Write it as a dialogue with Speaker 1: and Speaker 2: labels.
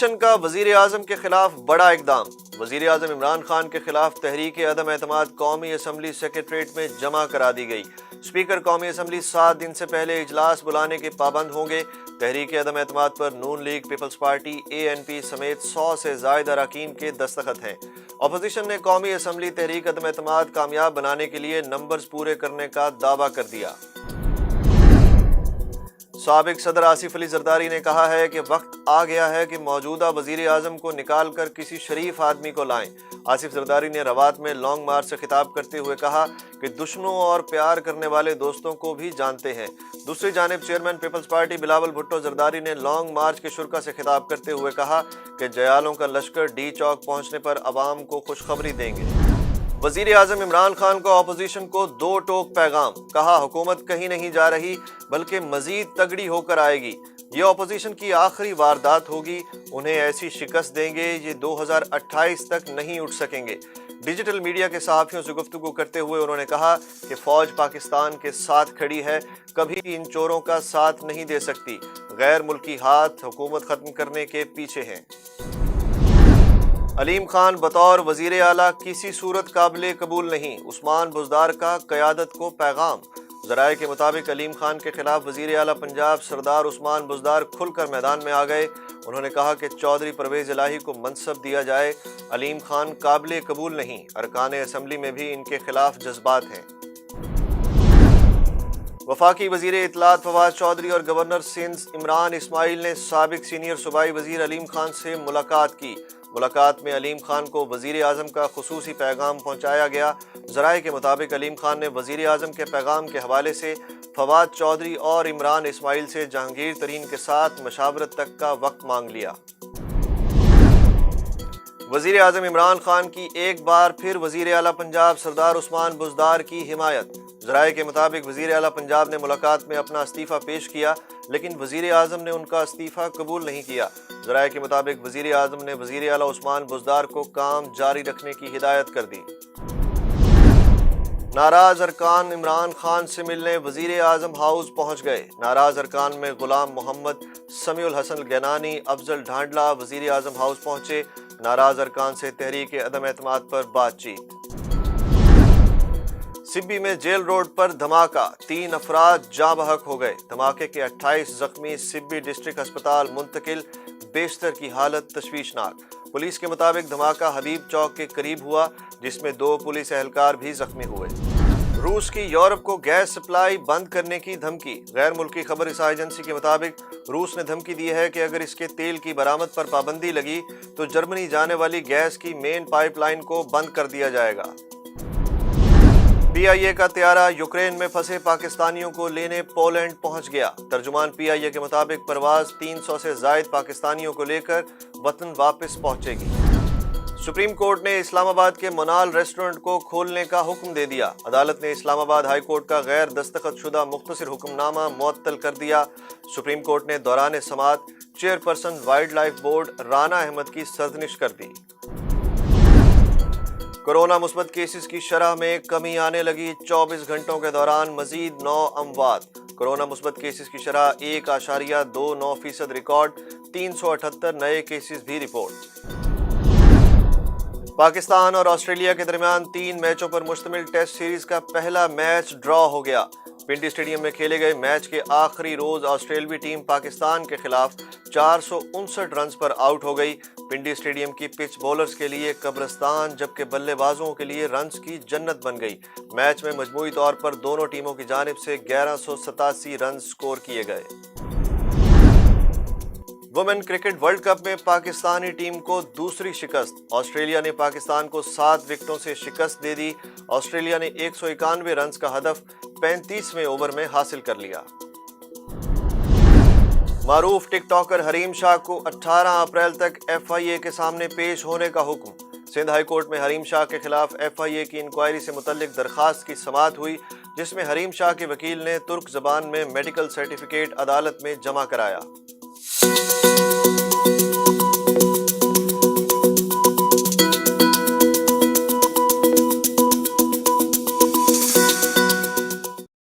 Speaker 1: Opposition کا وزیر اعظم کے خلاف بڑا اقدام۔ وزیر اعظم عمران خان کے خلاف تحریک عدم اعتماد قومی اسمبلی سیکریٹریٹ میں جمع کرا دی گئی۔ اسپیکر قومی اسمبلی 7 دن سے پہلے اجلاس بلانے کے پابند ہوں گے۔ تحریک عدم اعتماد پر نون لیگ، پیپلز پارٹی، ANP سمیت 100 سے زائد اراکین کے دستخط ہیں۔ اپوزیشن نے قومی اسمبلی تحریک عدم اعتماد کامیاب بنانے کے لیے نمبرز پورے کرنے کا دعویٰ کر دیا۔ سابق صدر آصف علی زرداری نے کہا ہے کہ وقت آ گیا ہے کہ موجودہ وزیر اعظم کو نکال کر کسی شریف آدمی کو لائیں۔ آصف زرداری نے روات میں لانگ مارچ سے خطاب کرتے ہوئے کہا کہ دشمنوں اور پیار کرنے والے دوستوں کو بھی جانتے ہیں۔ دوسری جانب chairman peoples party Bilawal Bhutto Zardari نے لانگ مارچ کے شرکا سے خطاب کرتے ہوئے کہا کہ جیالوں کا لشکر ڈی چوک پہنچنے پر عوام کو خوشخبری دیں گے۔ وزیر اعظم عمران خان کو اپوزیشن کو 2 ٹوک پیغام، کہا حکومت کہیں نہیں جا رہی بلکہ مزید تگڑی ہو کر آئے گی۔ یہ اپوزیشن کی آخری واردات ہوگی، انہیں ایسی شکست دیں گے یہ 2028 تک نہیں اٹھ سکیں گے۔ ڈیجیٹل میڈیا کے صحافیوں سے گفتگو کرتے ہوئے انہوں نے کہا کہ فوج پاکستان کے ساتھ کھڑی ہے، کبھی ان چوروں کا ساتھ نہیں دے سکتی۔ غیر ملکی ہاتھ حکومت ختم کرنے کے پیچھے ہیں۔ علیم خان بطور وزیر اعلیٰ کسی صورت قابل قبول نہیں، عثمان بزدار کا قیادت کو پیغام۔ ذرائع کے مطابق علیم خان کے خلاف وزیر اعلیٰ پنجاب سردار عثمان بزدار کھل کر میدان میں آ گئے۔ انہوں نے کہا کہ چودھری پرویز الہی کو منصب دیا جائے، علیم خان قابل قبول نہیں۔ ارکان اسمبلی میں بھی ان کے خلاف جذبات ہیں۔ وفاقی وزیر اطلاعات فواد چودھری اور گورنر سندھ عمران اسماعیل نے سابق سینئر صوبائی وزیر علیم خان سے ملاقات کی۔ ملاقات میں علیم خان کو وزیر اعظم کا خصوصی پیغام پہنچایا گیا۔ ذرائع کے مطابق علیم خان نے وزیر اعظم کے پیغام کے حوالے سے فواد چودھری اور عمران اسماعیل سے جہانگیر ترین کے ساتھ مشاورت تک کا وقت مانگ لیا۔ وزیر اعظم عمران خان کی ایک بار پھر وزیر اعلیٰ پنجاب سردار عثمان بزدار کی حمایت۔ ذرائع کے مطابق وزیر اعلیٰ پنجاب نے ملاقات میں اپنا استعفیٰ پیش کیا، لیکن وزیر اعظم نے ان کا استعفیٰ قبول نہیں کیا۔ ذرائع کے مطابق وزیر اعظم نے وزیر اعلیٰ عثمان بزدار کو کام جاری رکھنے کی ہدایت کر دی۔ ناراض ارکان عمران خان سے ملنے وزیر اعظم ہاؤس پہنچ گئے۔ ناراض ارکان میں غلام محمد، سمیع الحسن گینانی، افضل ڈھانڈلہ وزیر اعظم ہاؤس پہنچے۔ ناراض ارکان سے تحریک عدم اعتماد پر بات چیت۔ سبی میں جیل روڈ پر دھماکہ، 3 افراد جاں بحق ہو گئے۔ دھماکے کے 28 زخمی سبی ڈسٹرکٹ ہسپتال منتقل، بیشتر کی حالت تشویشناک۔ پولیس کے مطابق دھماکہ حبیب چوک کے قریب ہوا، جس میں 2 پولیس اہلکار بھی زخمی ہوئے۔ روس کی یورپ کو گیس سپلائی بند کرنے کی دھمکی۔ غیر ملکی خبر رساں ایجنسی کے مطابق روس نے دھمکی دی ہے کہ اگر اس کے تیل کی برآمد پر پابندی لگی تو جرمنی جانے والی گیس کی مین پائپ لائن کو بند کر دیا جائے گا۔ PIA کا طیارہ یوکرین میں پھنسے پاکستانیوں کو لینے پولینڈ پہنچ گیا۔ ترجمان PIA کے مطابق پرواز 300 سے زائد پاکستانیوں کو لے کر وطن واپس پہنچے گی۔ سپریم کورٹ نے اسلام آباد کے منال ریسٹورنٹ کو کھولنے کا حکم دے دیا۔ عدالت نے اسلام آباد ہائی کورٹ کا غیر دستخط شدہ مختصر حکم نامہ معطل کر دیا۔ سپریم کورٹ نے دوران سماعت chairperson wildlife board Rana Ahmad کی سرزنش کر دی۔ کورونا مثبت کیسز کی شرح میں کمی آنے لگی، 24 گھنٹوں کے دوران مزید 9 اموات۔ کورونا مثبت کیسز کی شرح 1.29% ریکارڈ، 378 نئے کیسز بھی رپورٹ۔ پاکستان اور آسٹریلیا کے درمیان 3 میچوں پر مشتمل ٹیسٹ سیریز کا پہلا میچ ڈرا ہو گیا۔ پنڈی اسٹیڈیم میں کھیلے گئے میچ کے آخری روز آسٹریلوی ٹیم پاکستان کے خلاف 459 رنز پر آؤٹ ہو گئی۔ پنڈی اسٹیڈیم کی پچ بولرز کے لیے قبرستان، جبکہ بلے بازوں کے لیے رنز کی جنت بن گئی۔ میچ میں مجموعی طور پر دونوں ٹیموں کی جانب سے 1187 رنز سکور کیے گئے۔ وومن کرکٹ ورلڈ کپ میں پاکستانی ٹیم کو دوسری شکست۔ آسٹریلیا نے پاکستان کو 7 وکٹوں سے شکست دے دی۔ آسٹریلیا نے 191 رنز کا ہدف 35ویں اوور میں حاصل کر لیا۔ معروف ٹک ٹاکر حریم شاہ کو 18 اپریل تک FIA کے سامنے پیش ہونے کا حکم۔ سندھ ہائی کورٹ میں حریم شاہ کے خلاف FIA کی انکوائری سے متعلق درخواست کی سماعت ہوئی، جس میں حریم شاہ کے وکیل نے ترک زبان میں میڈیکل سرٹیفکیٹ عدالت میں جمع کرایا۔